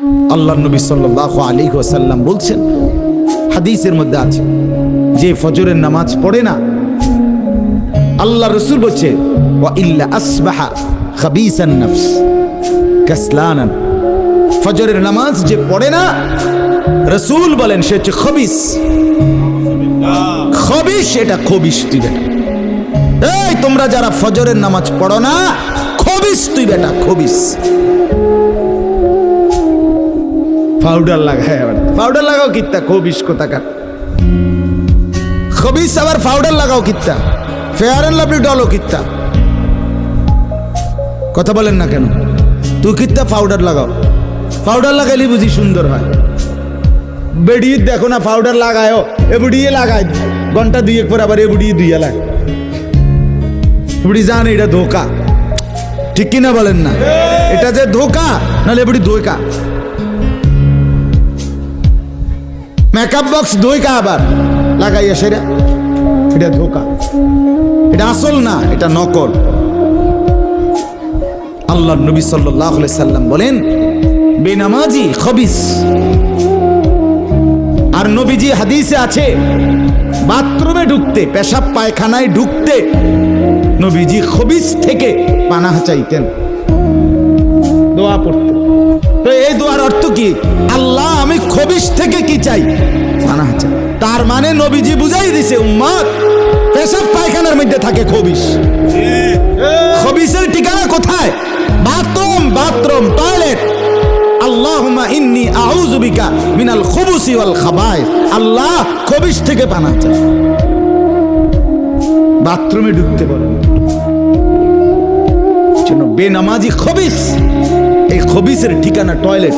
আল্লাহ নবী সাল্লাল্লাহু আলাইহি ওয়াসাল্লাম বলছেন, হাদিসের মধ্যে আছে, যে ফজরের নামাজ পড়ে না, আল্লাহ রাসূল বলছে ওয়া ইল্লা আসবাহা খাবিসান নফস কাসলানান, ফজরের নামাজ যে পড়ে না, রাসূল বলেন সে হচ্ছে খবিস। খবিস, এটা খবিস তুই বেটা। এই তোমরা যারা ফজরের নামাজ পড়ো না, খবিস তুই বেটা, খবিস। পাউডার লাগায়, আবার পাউডার লাগাও কিত্তা, খবিস কোথাকার খবিস, আবার পাউডার লাগাও কিত্তা, ফেয়ার এন্ড লাভলি ডলও কিত্তা। কথা বলেন না কেন? তুই কিত্তা পাউডার লাগাও, পাউডার লাগাইলে বুঝি সুন্দর হয়। বেড়িয়ে দেখো না পাউডার লাগায়ও, এ বুড়িয়ে লাগায় ঘন্টা দুয়েক পর আবার এ বুড়িয়ে দুইয়া লাগে, বুড়ি জান এটা ধোকা, ঠিক কিনা বলেন না? এটা যে ধোকা, নাহলে বুড়ি ধোকা। মেকআপ বক্স ধোকা আবার লাগাইয়া সেরা, এটা ধোকা, এটা আসল না, এটা নকল। আল্লাহ নবী সাল্লাল্লাহু আলাইহি সাল্লাম বলেন বেনামাজি খবিস। আর নবীজি হাদিসে আছে, বাথরুমে ঢুকতে, পেশাব পায়খানায় ঢুকতে নবীজি খবিস থেকে পানাহ চাইতেন, দোয়া পড়তেন। তো এই দোয়ার অর্থ কি? আল্লাহ আমি খবিস থেকে কি চাই? পানাহ চাই। তার মানে নবীজি বুঝাই দিছে উম্মত, পেশাব পায়খানার মধ্যে থাকে খবিস। খবিসের ঠিকানা কোথায়? Bathroom, bathroom, toilet. আল্লাহুম্মা ইন্নী আউযু বিকা মিনাল খুবুসি ওয়াল খাবায়েস। আল্লাহ খবিস থেকে পানাহ চাই। বাথরুমে ঢুকতে বলেন, বেনামাজি খবিস। এই খবিসের ঠিকানা টয়লেট।